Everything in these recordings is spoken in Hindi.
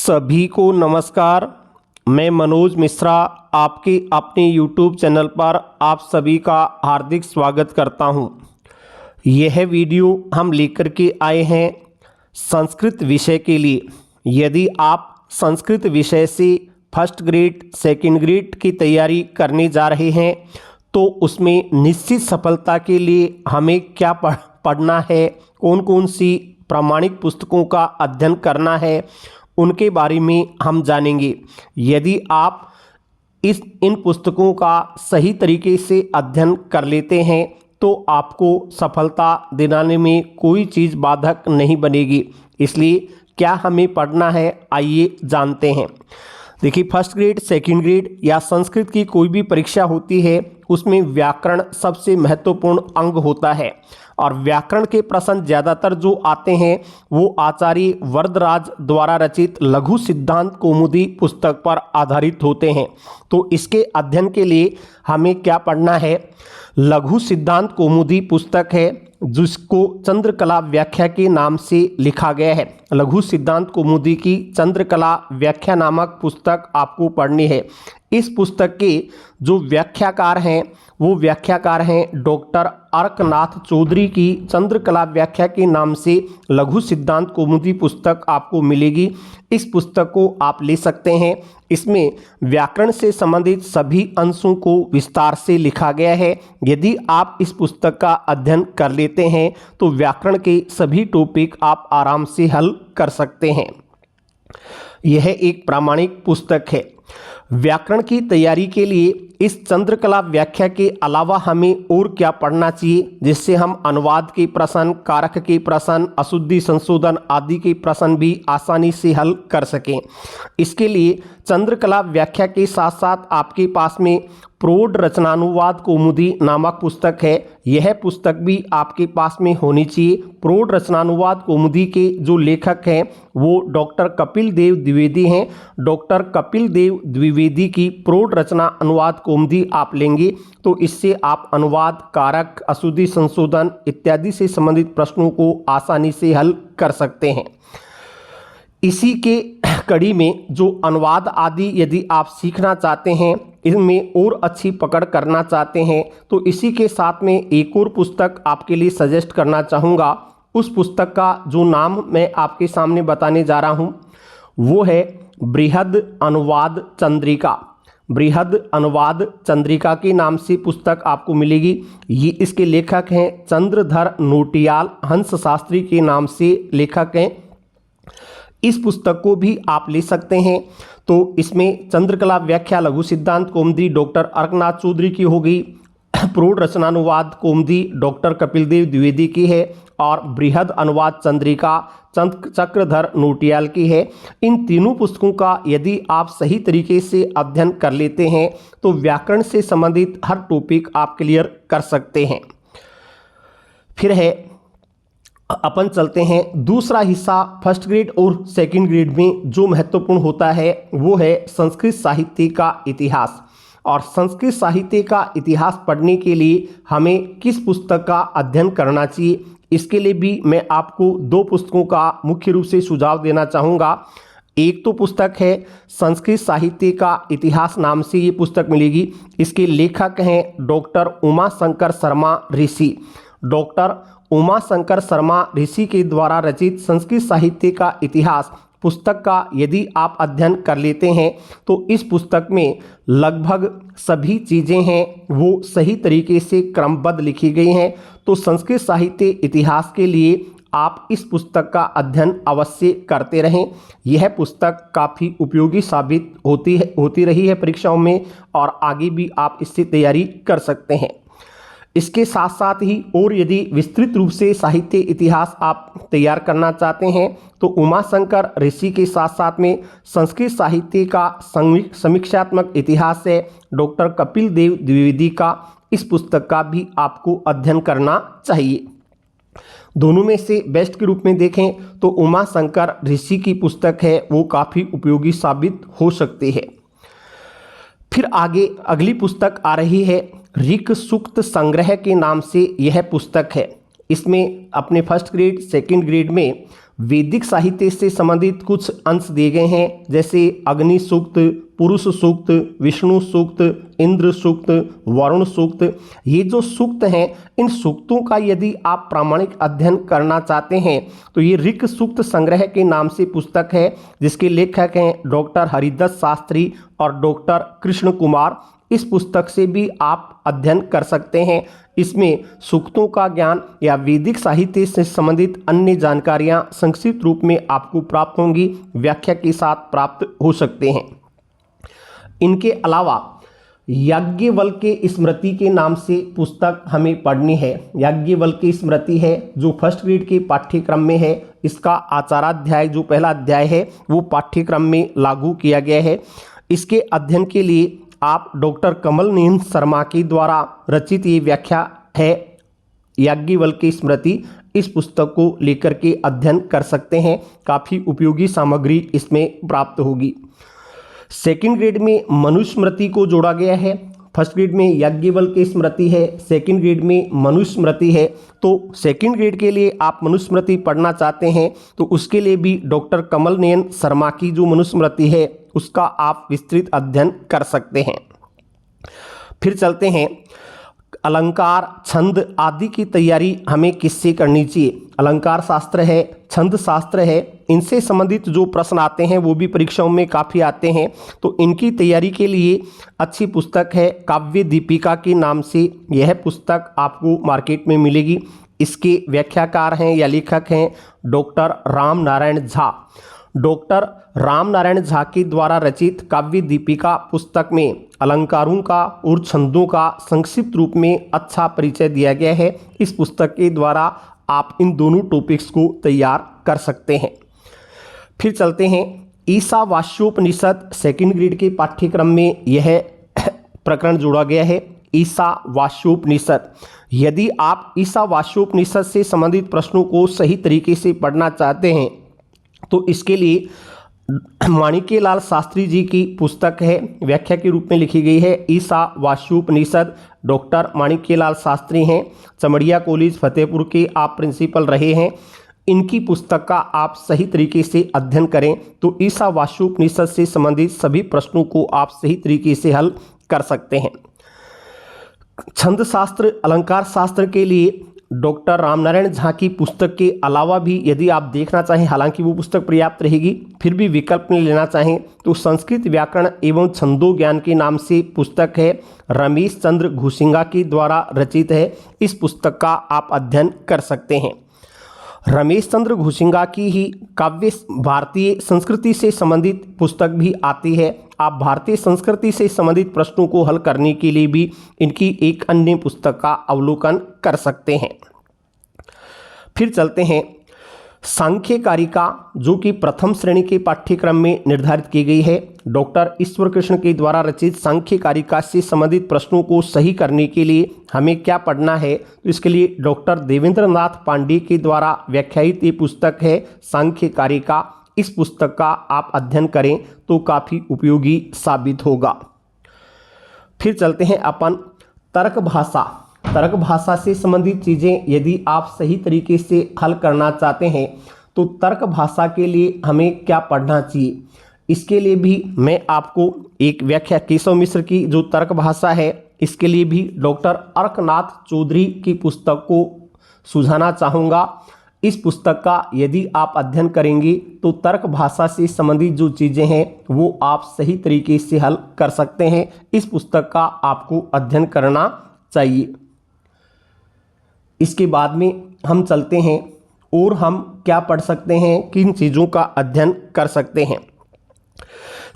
सभी को नमस्कार। मैं मनोज मिश्रा आपके अपने YouTube चैनल पर आप सभी का हार्दिक स्वागत करता हूं। यह वीडियो हम लेकर के आए हैं संस्कृत विषय के लिए। यदि आप संस्कृत विषय से फर्स्ट ग्रेड सेकंड ग्रेड की तैयारी करने जा रहे हैं तो उसमें निश्चित सफलता के लिए हमें क्या पढ़ना है, कौन कौन सी प्रामाणिक पुस्तकों का अध्ययन करना है, उनके बारे में हम जानेंगे। यदि आप इन पुस्तकों का सही तरीके से अध्ययन कर लेते हैं तो आपको सफलता दिलाने में कोई चीज़ बाधक नहीं बनेगी। इसलिए क्या हमें पढ़ना है, आइए जानते हैं। देखिए, फर्स्ट ग्रेड सेकंड ग्रेड या संस्कृत की कोई भी परीक्षा होती है उसमें व्याकरण सबसे महत्वपूर्ण अंग होता है और व्याकरण के प्रश्न ज़्यादातर जो आते हैं वो आचार्य वरदराज द्वारा रचित लघु सिद्धांत कौमुदी पुस्तक पर आधारित होते हैं। तो इसके अध्ययन के लिए हमें क्या पढ़ना है? लघु सिद्धांत कौमुदी पुस्तक है जिसको चंद्रकला व्याख्या के नाम से लिखा गया है। लघु सिद्धांत कौमुदी की चंद्रकला व्याख्या नामक पुस्तक आपको पढ़नी है। इस पुस्तक के जो व्याख्याकार हैं वो व्याख्याकार हैं डॉक्टर अर्कनाथ चौधरी की चंद्रकला व्याख्या के नाम से लघु सिद्धांत कौमुदी पुस्तक आपको मिलेगी। इस पुस्तक को आप ले सकते हैं। इसमें व्याकरण से संबंधित सभी अंशों को विस्तार से लिखा गया है। यदि आप इस पुस्तक का अध्ययन कर लेते हैं तो व्याकरण के सभी टॉपिक आप आराम से हल कर सकते हैं। यह एक प्रामाणिक पुस्तक है। व्याकरण की तैयारी के लिए इस चंद्रकला व्याख्या के अलावा हमें और क्या पढ़ना चाहिए जिससे हम अनुवाद के प्रश्न, कारक के प्रश्न, अशुद्धि संशोधन आदि के प्रश्न भी आसानी से हल कर सकें। इसके लिए चंद्रकला व्याख्या के साथ साथ आपके पास में प्रौढ़ रचनानुवाद कौमुदी नामक पुस्तक है। यह पुस्तक भी आपके पास में होनी चाहिए। प्रौढ़ रचनानुवाद कौमुदी के जो लेखक हैं वो डॉक्टर कपिल देव द्विवेदी हैं। डॉक्टर कपिल देव द्विवेदी की प्रौढ़ रचना अनुवाद कौमुदी आप लेंगे तो इससे आप अनुवाद, कारक, अशुद्धि संशोधन इत्यादि से संबंधित प्रश्नों को आसानी से हल कर सकते हैं। इसी के कड़ी में जो अनुवाद आदि यदि आप सीखना चाहते हैं, इनमें और अच्छी पकड़ करना चाहते हैं तो इसी के साथ में एक और पुस्तक आपके लिए सजेस्ट करना चाहूँगा। उस पुस्तक का जो नाम मैं आपके सामने बताने जा रहा हूँ वो है बृहद अनुवाद चंद्रिका। बृहद अनुवाद चंद्रिका के नाम से पुस्तक आपको मिलेगी। ये इसके लेखक हैं चंद्रधर नोटियाल, हंस शास्त्री के नाम से लेखक हैं। इस पुस्तक को भी आप ले सकते हैं। तो इसमें चंद्रकला व्याख्या लघु सिद्धांत कौमुदी डॉक्टर अर्कनाथ चौधरी की होगी, प्रौढ़ रचनानुवाद कौमुदी डॉक्टर कपिल देव द्विवेदी की है और बृहद अनुवाद चंद्रिका चक्रधर नोटियाल की है। इन तीनों पुस्तकों का यदि आप सही तरीके से अध्ययन कर लेते हैं तो व्याकरण से संबंधित हर टॉपिक आप क्लियर कर सकते हैं। फिर है अपन चलते हैं दूसरा हिस्सा। फर्स्ट ग्रेड और सेकंड ग्रेड में जो महत्वपूर्ण होता है वो है संस्कृत साहित्य का इतिहास। और संस्कृत साहित्य का इतिहास पढ़ने के लिए हमें किस पुस्तक का अध्ययन करना चाहिए, इसके लिए भी मैं आपको दो पुस्तकों का मुख्य रूप से सुझाव देना चाहूँगा। एक तो पुस्तक है संस्कृत साहित्य का इतिहास नाम से ये पुस्तक मिलेगी। इसके लेखक हैं डॉक्टर उमाशंकर शर्मा ऋषि। डॉक्टर उमाशंकर शर्मा ऋषि के द्वारा रचित संस्कृत साहित्य का इतिहास पुस्तक का यदि आप अध्ययन कर लेते हैं तो इस पुस्तक में लगभग सभी चीज़ें हैं वो सही तरीके से क्रमबद्ध लिखी गई हैं। तो संस्कृत साहित्य इतिहास के लिए आप इस पुस्तक का अध्ययन अवश्य करते रहें। यह पुस्तक काफ़ी उपयोगी साबित होती रही है परीक्षाओं में और आगे भी आप इससे तैयारी कर सकते हैं। इसके साथ साथ ही और यदि विस्तृत रूप से साहित्य इतिहास आप तैयार करना चाहते हैं तो उमाशंकर ऋषि के साथ साथ में संस्कृत साहित्य का समीक्षात्मक इतिहास है डॉक्टर कपिल देव द्विवेदी का। इस पुस्तक का भी आपको अध्ययन करना चाहिए। दोनों में से बेस्ट के रूप में देखें तो उमाशंकर ऋषि की पुस्तक है वो काफ़ी उपयोगी साबित हो सकती है। फिर आगे अगली पुस्तक आ रही है ऋक् सूक्त संग्रह के नाम से यह पुस्तक है। इसमें अपने फर्स्ट ग्रेड सेकंड ग्रेड में वैदिक साहित्य से संबंधित कुछ अंश दिए गए हैं, जैसे अग्नि सूक्त, पुरुष सूक्त, विष्णु सूक्त, इंद्र सूक्त, वरुण सूक्त। ये जो सूक्त हैं, इन सूक्तों का यदि आप प्रामाणिक अध्ययन करना चाहते हैं तो ये ऋक् सूक्त संग्रह के नाम से पुस्तक है, जिसके लेखक हैं डॉक्टर हरिदत्त शास्त्री और डॉक्टर कृष्ण कुमार। इस पुस्तक से भी आप अध्ययन कर सकते हैं। इसमें सूक्तों का ज्ञान या वैदिक साहित्य से संबंधित अन्य जानकारियां संक्षिप्त रूप में आपको प्राप्त होंगी, व्याख्या के साथ प्राप्त हो सकते हैं। इनके अलावा याज्ञवल्क्य स्मृति के नाम से पुस्तक हमें पढ़नी है। याज्ञवल्क्य स्मृति है जो फर्स्ट ग्रेड के पाठ्यक्रम में है। इसका आचाराध्याय जो पहला अध्याय है वो पाठ्यक्रम में लागू किया गया है। इसके अध्ययन के लिए आप डॉक्टर कमल नयन शर्मा के द्वारा रचित ये व्याख्या है याज्ञवल्क्य स्मृति, इस पुस्तक को लेकर के अध्ययन कर सकते हैं। काफ़ी उपयोगी सामग्री इसमें प्राप्त होगी। सेकंड ग्रेड में मनुस्मृति को जोड़ा गया है। फर्स्ट ग्रेड में याज्ञवल्क्य स्मृति है, सेकंड ग्रेड में मनुस्मृति है। तो सेकंड ग्रेड के लिए आप मनुस्मृति पढ़ना चाहते हैं तो उसके लिए भी डॉक्टर कमल नयन शर्मा की जो मनुस्मृति है उसका आप विस्तृत अध्ययन कर सकते हैं। फिर चलते हैं, अलंकार, छंद आदि की तैयारी हमें किससे करनी चाहिए। अलंकार शास्त्र है, छंद शास्त्र है, इनसे संबंधित जो प्रश्न आते हैं वो भी परीक्षाओं में काफ़ी आते हैं। तो इनकी तैयारी के लिए अच्छी पुस्तक है काव्य दीपिका के नाम से यह पुस्तक आपको मार्केट में मिलेगी। इसके व्याख्याकार हैं या लेखक हैं डॉक्टर राम नारायण झा। डॉक्टर राम नारायण झा के द्वारा रचित काव्य दीपिका पुस्तक में अलंकारों का और छंदों का संक्षिप्त रूप में अच्छा परिचय दिया गया है। इस पुस्तक के द्वारा आप इन दोनों टॉपिक्स को तैयार कर सकते हैं। फिर चलते हैं, ईशावास्योपनिषद सेकंड ग्रेड के पाठ्यक्रम में यह प्रकरण जोड़ा गया है, ईशावास्योपनिषद। यदि आप ईशावास्योपनिषद से संबंधित प्रश्नों को सही तरीके से पढ़ना चाहते हैं तो इसके लिए माणिक्यलाल शास्त्री जी की पुस्तक है, व्याख्या के रूप में लिखी गई है ईशावास्योपनिषद। डॉक्टर माणिक्यलाल शास्त्री हैं, चमड़िया कॉलेज फतेहपुर के आप प्रिंसिपल रहे हैं। इनकी पुस्तक का आप सही तरीके से अध्ययन करें तो ईशावास्योपनिषद से संबंधित सभी प्रश्नों को आप सही तरीके से हल कर सकते हैं। छंद शास्त्र, अलंकार शास्त्र के लिए डॉक्टर रामनारायण झा की पुस्तक के अलावा भी यदि आप देखना चाहें, हालांकि वो पुस्तक पर्याप्त रहेगी, फिर भी विकल्प में लेना चाहें तो संस्कृत व्याकरण एवं छंदो ज्ञान के नाम से पुस्तक है, रमेश चंद्र घुसिंगा के द्वारा रचित है। इस पुस्तक का आप अध्ययन कर सकते हैं। रमेश चंद्र घुसिंगा की ही काव्य भारतीय संस्कृति से संबंधित पुस्तक भी आती है। आप भारतीय संस्कृति से संबंधित प्रश्नों को हल करने के लिए भी इनकी एक अन्य पुस्तक का अवलोकन कर सकते हैं। फिर चलते हैं, सांख्य कारिका जो कि प्रथम श्रेणी के पाठ्यक्रम में निर्धारित की गई है। डॉक्टर ईश्वर कृष्ण के द्वारा रचित सांख्य कारिका से संबंधित प्रश्नों को सही करने के लिए हमें क्या पढ़ना है तो इसके लिए डॉक्टर देवेंद्र नाथ पांडे के द्वारा व्याख्यायित ये पुस्तक है सांख्य कारिका। इस पुस्तक का आप अध्ययन करें तो काफ़ी उपयोगी साबित होगा। फिर चलते हैं अपन तर्क भाषा। तर्क भाषा से संबंधित चीज़ें यदि आप सही तरीके से हल करना चाहते हैं तो तर्क भाषा के लिए हमें क्या पढ़ना चाहिए, इसके लिए भी मैं आपको एक व्याख्या केशव मिश्र की जो तर्क भाषा है इसके लिए भी डॉक्टर अर्कनाथ चौधरी की पुस्तक को सुझाना चाहूँगा। इस पुस्तक का यदि आप अध्ययन करेंगे तो तर्क भाषा से संबंधित जो चीज़ें हैं वो आप सही तरीके से हल कर सकते हैं। इस पुस्तक का आपको अध्ययन करना चाहिए। इसके बाद में हम चलते हैं और हम क्या पढ़ सकते हैं, किन चीज़ों का अध्ययन कर सकते हैं।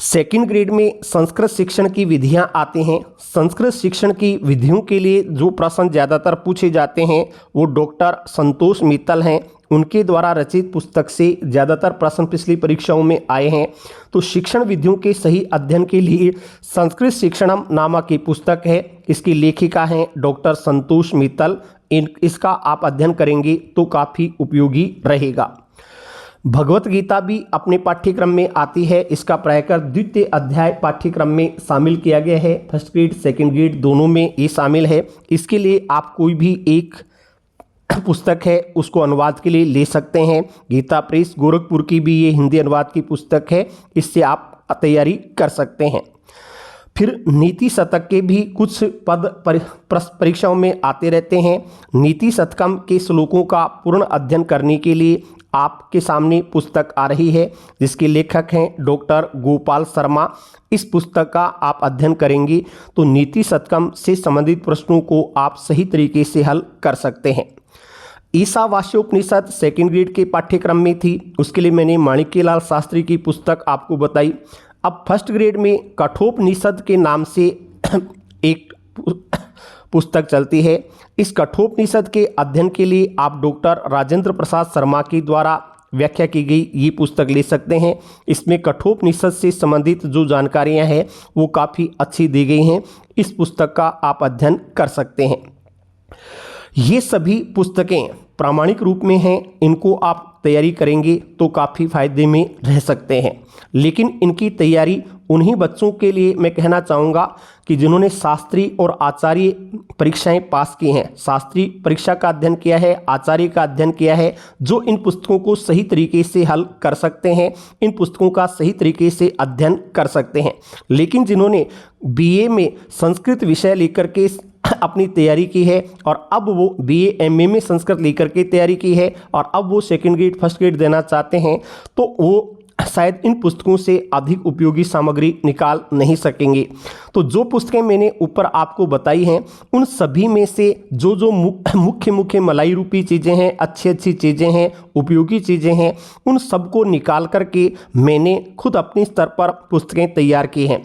सेकंड ग्रेड में संस्कृत शिक्षण की विधियां आती हैं। संस्कृत शिक्षण की विधियों के लिए जो प्रश्न ज़्यादातर पूछे जाते हैं वो डॉक्टर संतोष मित्तल हैं, उनके द्वारा रचित पुस्तक से ज़्यादातर प्रश्न पिछली परीक्षाओं में आए हैं। तो शिक्षण विधियों के सही अध्ययन के लिए संस्कृत शिक्षणम नामक की पुस्तक है, इसकी लेखिका हैं डॉक्टर संतोष मित्तल। इसका आप अध्ययन करेंगे तो काफ़ी उपयोगी रहेगा। भगवत गीता भी अपने पाठ्यक्रम में आती है, इसका प्रायकर द्वितीय अध्याय पाठ्यक्रम में शामिल किया गया है। फर्स्ट ग्रेड सेकंड ग्रेड दोनों में ये शामिल है। इसके लिए आप कोई भी एक पुस्तक है उसको अनुवाद के लिए ले सकते हैं। गीता प्रेस गोरखपुर की भी ये हिंदी अनुवाद की पुस्तक है, इससे आप तैयारी कर सकते हैं। फिर नीति शतक के भी कुछ पद परीक्षाओं में आते रहते हैं। नीति शतकम के श्लोकों का पूर्ण अध्ययन करने के लिए आपके सामने पुस्तक आ रही है, जिसके लेखक हैं डॉक्टर गोपाल शर्मा। इस पुस्तक का आप अध्ययन करेंगे तो नीति शतकम से संबंधित प्रश्नों को आप सही तरीके से हल कर सकते हैं। ईशावास्योपनिषद सेकेंड ग्रेड के पाठ्यक्रम में थी, उसके लिए मैंने माणिक्यलाल शास्त्री की पुस्तक आपको बताई। अब फर्स्ट ग्रेड में कठोपनिषद के नाम से एक पुस्तक चलती है। इस कठोपनिषद के अध्ययन के लिए आप डॉक्टर राजेंद्र प्रसाद शर्मा के द्वारा व्याख्या की गई ये पुस्तक ले सकते हैं। इसमें कठोपनिषद से संबंधित जो जानकारियां हैं वो काफ़ी अच्छी दी गई हैं। इस पुस्तक का आप अध्ययन कर सकते हैं। ये सभी पुस्तकें प्रामाणिक रूप में हैं, इनको आप तैयारी करेंगे तो काफ़ी फायदे में रह सकते हैं। लेकिन इनकी तैयारी उन्हीं बच्चों के लिए मैं कहना चाहूँगा कि जिन्होंने शास्त्री और आचार्य परीक्षाएं पास की हैं, शास्त्री परीक्षा का अध्ययन किया है, आचार्य का अध्ययन किया है, जो इन पुस्तकों को सही तरीके से हल कर सकते हैं, इन पुस्तकों का सही तरीके से अध्ययन कर सकते हैं। लेकिन जिन्होंने बीए में संस्कृत विषय लेकर के अपनी तैयारी की है और अब वो बीए एमए में संस्कृत लेकर के तैयारी की है और अब वो सेकंड ग्रेड फर्स्ट ग्रेड देना चाहते हैं, तो वो शायद इन पुस्तकों से अधिक उपयोगी सामग्री निकाल नहीं सकेंगे। तो जो पुस्तकें मैंने ऊपर आपको बताई हैं उन सभी में से जो जो मुख्य मलाई रूपी चीज़ें हैं, अच्छी चीज़ें हैं, उपयोगी चीज़ें हैं, उन सबको निकाल करके मैंने खुद अपने स्तर पर पुस्तकें तैयार की हैं।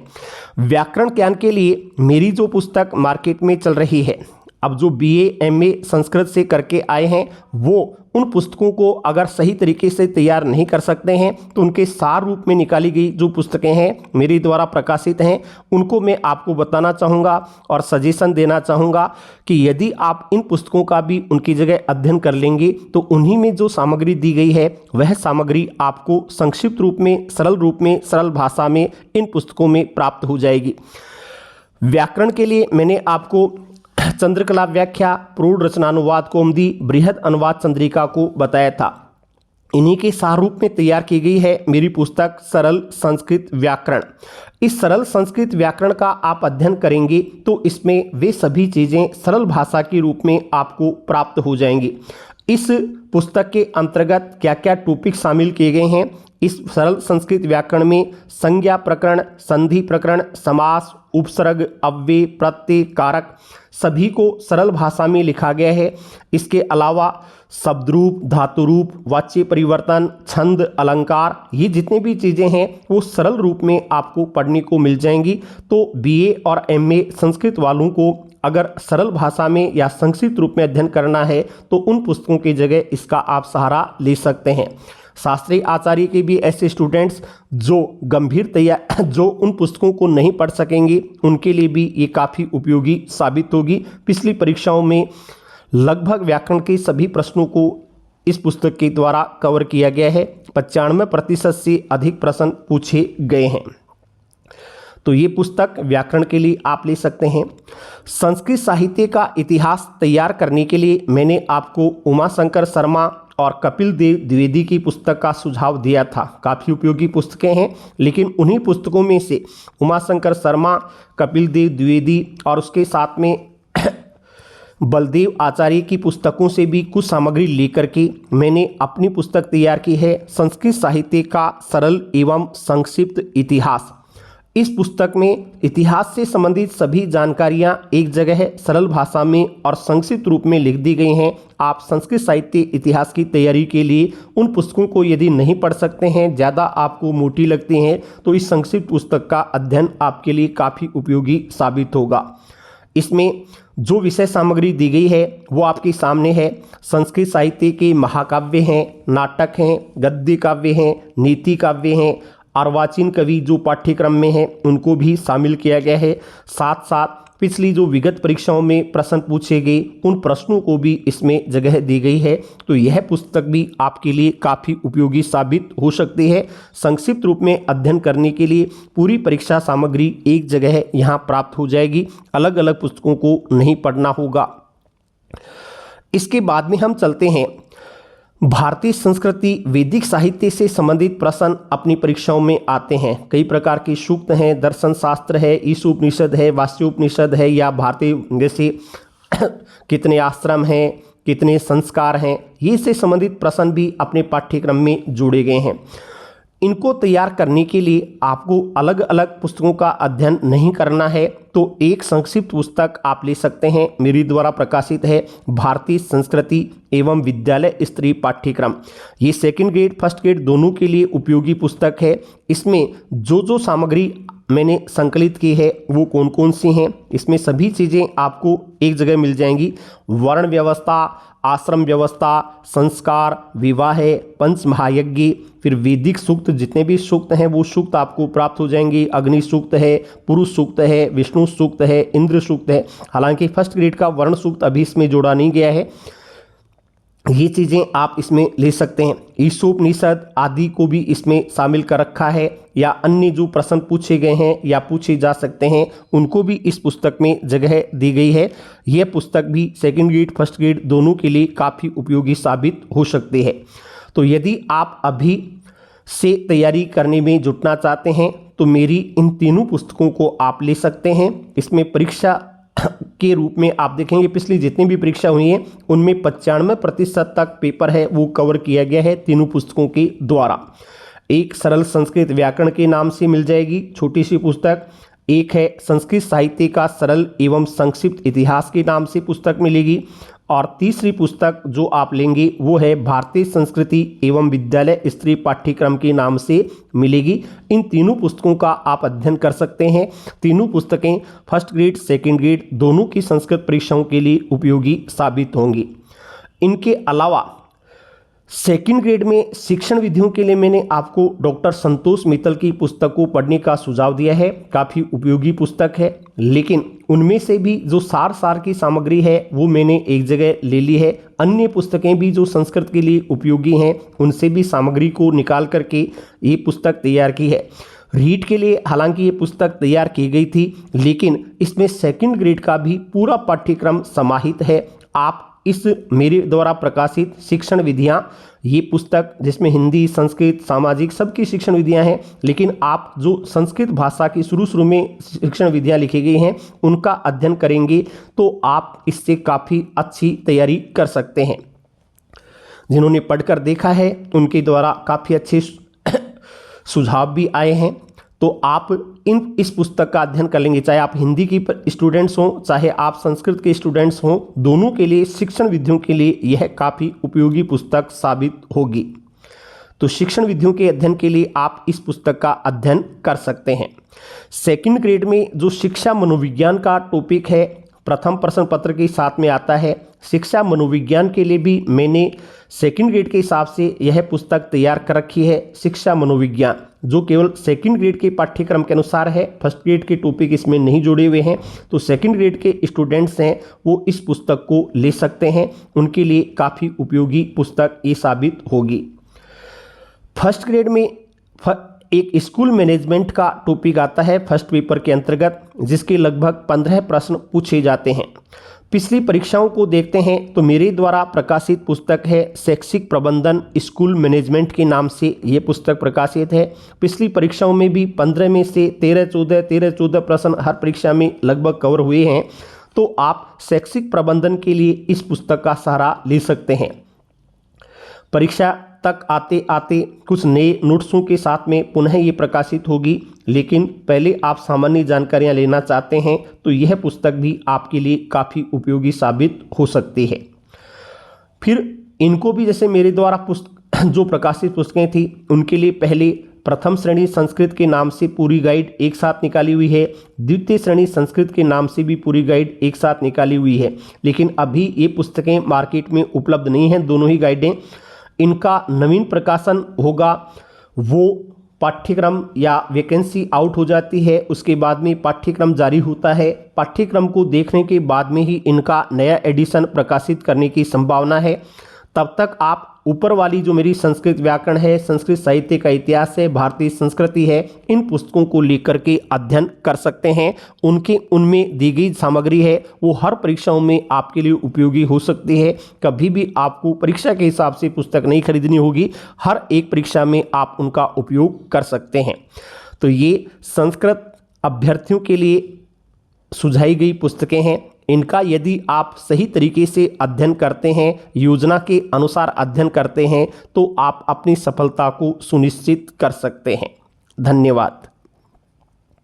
व्याकरण ज्ञान के लिए मेरी जो पुस्तक मार्केट में चल रही है, अब जो बीए एमए संस्कृत से करके आए हैं वो उन पुस्तकों को अगर सही तरीके से तैयार नहीं कर सकते हैं तो उनके सार रूप में निकाली गई जो पुस्तकें हैं मेरे द्वारा प्रकाशित हैं, उनको मैं आपको बताना चाहूँगा और सजेशन देना चाहूँगा कि यदि आप इन पुस्तकों का भी उनकी जगह अध्ययन कर लेंगे तो उन्हीं में जो सामग्री दी गई है वह सामग्री आपको संक्षिप्त रूप में, सरल रूप में, सरल भाषा में इन पुस्तकों में प्राप्त हो जाएगी। व्याकरण के लिए मैंने आपको चंद्रकला व्याख्या, प्रौढ़ रचनानुवाद कौमुदी, बृहद अनुवाद चंद्रिका को बताया था। इन्हीं के सार रूप में तैयार की गई है मेरी पुस्तक सरल संस्कृत व्याकरण। इस सरल संस्कृत व्याकरण का आप अध्ययन करेंगे तो इसमें वे सभी चीज़ें सरल भाषा के रूप में आपको प्राप्त हो जाएंगी। इस पुस्तक के अंतर्गत क्या क्या टॉपिक शामिल किए गए हैं, इस सरल संस्कृत व्याकरण में संज्ञा प्रकरण, संधि प्रकरण, समास, उपसर्ग, अव्यय, प्रत्यय, कारक सभी को सरल भाषा में लिखा गया है। इसके अलावा शब्द रूप, धातु रूप, वाच्य परिवर्तन, छंद, अलंकार, ये जितनी भी चीज़ें हैं वो सरल रूप में आपको पढ़ने को मिल जाएंगी। तो बीए और एमए संस्कृत वालों को अगर सरल भाषा में या संक्षिप्त रूप में अध्ययन करना है तो उन पुस्तकों की जगह इसका आप सहारा ले सकते हैं। शास्त्रीय आचार्य के भी ऐसे स्टूडेंट्स जो जो उन पुस्तकों को नहीं पढ़ सकेंगे उनके लिए भी ये काफ़ी उपयोगी साबित होगी। पिछली परीक्षाओं में लगभग व्याकरण के सभी प्रश्नों को इस पुस्तक के द्वारा कवर किया गया है। 95% से अधिक प्रश्न पूछे गए हैं। तो ये पुस्तक व्याकरण के लिए आप ले सकते हैं। संस्कृत साहित्य का इतिहास तैयार करने के लिए मैंने आपको उमाशंकर शर्मा और कपिल देव द्विवेदी की पुस्तक का सुझाव दिया था। काफ़ी उपयोगी पुस्तकें हैं, लेकिन उन्हीं पुस्तकों में से उमाशंकर शर्मा, कपिल देव द्विवेदी और उसके साथ में बलदेव आचार्य की पुस्तकों से भी कुछ सामग्री लेकर के मैंने अपनी पुस्तक तैयार की है, संस्कृत साहित्य का सरल एवं संक्षिप्त इतिहास। इस पुस्तक में इतिहास से संबंधित सभी जानकारियां एक जगह है, सरल भाषा में और संक्षिप्त रूप में लिख दी गई हैं। आप संस्कृत साहित्य इतिहास की तैयारी के लिए उन पुस्तकों को यदि नहीं पढ़ सकते हैं, ज़्यादा आपको मोटी लगती हैं, तो इस संक्षिप्त पुस्तक का अध्ययन आपके लिए काफ़ी उपयोगी साबित होगा। इसमें जो विषय सामग्री दी गई है वो आपके सामने है। संस्कृत साहित्य के महाकाव्य हैं, नाटक हैं, गद्य काव्य हैं, नीति काव्य हैं, अर्वाचीन कवि जो पाठ्यक्रम में हैं उनको भी शामिल किया गया है। साथ साथ पिछली जो विगत परीक्षाओं में प्रश्न पूछे गए उन प्रश्नों को भी इसमें जगह दी गई है। तो यह पुस्तक भी आपके लिए काफ़ी उपयोगी साबित हो सकती है। संक्षिप्त रूप में अध्ययन करने के लिए पूरी परीक्षा सामग्री एक जगह यहाँ प्राप्त हो जाएगी, अलग अलग पुस्तकों को नहीं पढ़ना होगा। इसके बाद में हम चलते हैं भारतीय संस्कृति वैदिक साहित्य से संबंधित प्रश्न अपनी परीक्षाओं में आते हैं। कई प्रकार के सूक्त हैं, दर्शन शास्त्र है, ईशोपनिषद है, वास्योपनिषद है, या भारतीय जैसे कितने आश्रम हैं, कितने संस्कार हैं, ये से संबंधित प्रश्न भी अपने पाठ्यक्रम में जोड़े गए हैं। इनको तैयार करने के लिए आपको अलग अलग पुस्तकों का अध्ययन नहीं करना है, तो एक संक्षिप्त पुस्तक आप ले सकते हैं, मेरे द्वारा प्रकाशित है भारतीय संस्कृति एवं विद्यालय स्तरीय पाठ्यक्रम। ये सेकंड ग्रेड फर्स्ट ग्रेड दोनों के लिए उपयोगी पुस्तक है। इसमें जो जो सामग्री मैंने संकलित की है वो कौन कौन सी हैं, इसमें सभी चीज़ें आपको एक जगह मिल जाएंगी। वर्ण व्यवस्था, आश्रम व्यवस्था, संस्कार, विवाह, पंच महायज्ञ, फिर वैदिक सूक्त, जितने भी सूक्त हैं वो सूक्त आपको प्राप्त हो जाएंगे। अग्नि सूक्त है, पुरुष सूक्त है, विष्णु सूक्त है, इंद्र सूक्त है। हालांकि फर्स्ट ग्रेड का वर्ण सूक्त अभी इसमें जोड़ा नहीं गया है, ये चीज़ें आप इसमें ले सकते हैं। ईशोपनिषद आदि को भी इसमें शामिल कर रखा है, या अन्य जो प्रश्न पूछे गए हैं या पूछे जा सकते हैं उनको भी इस पुस्तक में जगह दी गई है। यह पुस्तक भी सेकंड ग्रेड फर्स्ट ग्रेड दोनों के लिए काफ़ी उपयोगी साबित हो सकती है। तो यदि आप अभी से तैयारी करने में जुटना चाहते हैं तो मेरी इन तीनों पुस्तकों को आप ले सकते हैं। इसमें परीक्षा के रूप में आप देखेंगे पिछली जितनी भी परीक्षा हुई है उनमें 95% तक पेपर है वो कवर किया गया है तीनों पुस्तकों के द्वारा। एक सरल संस्कृत व्याकरण के नाम से मिल जाएगी छोटी सी पुस्तक, एक है संस्कृत साहित्य का सरल एवं संक्षिप्त इतिहास के नाम से पुस्तक मिलेगी, और तीसरी पुस्तक जो आप लेंगे वो है भारतीय संस्कृति एवं विद्यालय स्तरीय पाठ्यक्रम के नाम से मिलेगी। इन तीनों पुस्तकों का आप अध्ययन कर सकते हैं। तीनों पुस्तकें फर्स्ट ग्रेड सेकंड ग्रेड दोनों की संस्कृत परीक्षाओं के लिए उपयोगी साबित होंगी। इनके अलावा सेकंड ग्रेड में शिक्षण विधियों के लिए मैंने आपको डॉक्टर संतोष मित्तल की पुस्तक को पढ़ने का सुझाव दिया है। काफ़ी उपयोगी पुस्तक है, लेकिन उनमें से भी जो सार की सामग्री है वो मैंने एक जगह ले ली है। अन्य पुस्तकें भी जो संस्कृत के लिए उपयोगी हैं उनसे भी सामग्री को निकाल करके ये पुस्तक तैयार की है। रीट के लिए हालांकि ये पुस्तक तैयार की गई थी, लेकिन इसमें सेकंड ग्रेड का भी पूरा पाठ्यक्रम समाहित है। आप इस मेरे द्वारा प्रकाशित शिक्षण विधियाँ, ये पुस्तक जिसमें हिंदी, संस्कृत, सामाजिक सबकी शिक्षण विधियाँ हैं, लेकिन आप जो संस्कृत भाषा की शुरू में शिक्षण विधियाँ लिखी गई हैं उनका अध्ययन करेंगे तो आप इससे काफ़ी अच्छी तैयारी कर सकते हैं। जिन्होंने पढ़कर देखा है उनके द्वारा काफ़ी अच्छे सुझाव भी आए हैं, तो आप इस पुस्तक का अध्ययन कर लेंगे। चाहे आप हिंदी की स्टूडेंट्स हों, चाहे आप संस्कृत के स्टूडेंट्स हों, दोनों के लिए शिक्षण विधियों के लिए यह काफ़ी उपयोगी पुस्तक साबित होगी। तो शिक्षण विधियों के अध्ययन के लिए आप इस पुस्तक का अध्ययन कर सकते हैं। सेकंड ग्रेड में जो शिक्षा मनोविज्ञान का टॉपिक है प्रथम प्रश्न पत्र के साथ में आता है। शिक्षा मनोविज्ञान के लिए भी मैंने सेकंड ग्रेड के हिसाब से यह पुस्तक तैयार कर रखी है। शिक्षा मनोविज्ञान जो केवल सेकंड ग्रेड के पाठ्यक्रम के अनुसार है, फर्स्ट ग्रेड के टॉपिक इसमें नहीं जुड़े हुए हैं, तो सेकंड ग्रेड के स्टूडेंट्स हैं वो इस पुस्तक को ले सकते हैं। उनके लिए काफ़ी उपयोगी पुस्तक ये साबित होगी। फर्स्ट ग्रेड में एक स्कूल मैनेजमेंट का टॉपिक आता है फर्स्ट पेपर के अंतर्गत, जिसके लगभग 15 प्रश्न पूछे जाते हैं। पिछली परीक्षाओं को देखते हैं तो मेरे द्वारा प्रकाशित पुस्तक है शैक्षिक प्रबंधन स्कूल मैनेजमेंट के नाम से ये पुस्तक प्रकाशित है। पिछली परीक्षाओं में भी 15 में से 13-14 प्रश्न हर परीक्षा में लगभग कवर हुए हैं, तो आप शैक्षिक प्रबंधन के लिए इस पुस्तक का सहारा ले सकते हैं। परीक्षा तक आते आते कुछ नए नोट्सों के साथ में पुनः ये प्रकाशित होगी, लेकिन पहले आप सामान्य जानकारियां लेना चाहते हैं तो यह पुस्तक भी आपके लिए काफ़ी उपयोगी साबित हो सकती है। फिर इनको भी जैसे मेरे द्वारा जो प्रकाशित पुस्तकें थी उनके लिए पहले प्रथम श्रेणी संस्कृत के नाम से पूरी गाइड एक साथ निकाली हुई है, द्वितीय श्रेणी संस्कृत के नाम से भी पूरी गाइड एक साथ निकाली हुई है, लेकिन अभी ये पुस्तकें मार्केट में उपलब्ध नहीं हैं दोनों ही गाइडें। इनका नवीन प्रकाशन होगा, वो पाठ्यक्रम या वैकेंसी आउट हो जाती है, उसके बाद में पाठ्यक्रम जारी होता है। पाठ्यक्रम को देखने के बाद में ही इनका नया एडिशन प्रकाशित करने की संभावना है। तब तक आप ऊपर वाली जो मेरी संस्कृत व्याकरण है, संस्कृत साहित्य का इतिहास है, भारतीय संस्कृति है, इन पुस्तकों को लेकर के अध्ययन कर सकते हैं। उनमें दी गई सामग्री है वो हर परीक्षाओं में आपके लिए उपयोगी हो सकती है। कभी भी आपको परीक्षा के हिसाब से पुस्तक नहीं खरीदनी होगी, हर एक परीक्षा में आप उनका उपयोग कर सकते हैं। तो ये संस्कृत अभ्यर्थियों के लिए सुझाई गई पुस्तकें हैं। इनका यदि आप सही तरीके से अध्ययन करते हैं, योजना के अनुसार अध्ययन करते हैं, तो आप अपनी सफलता को सुनिश्चित कर सकते हैं। धन्यवाद।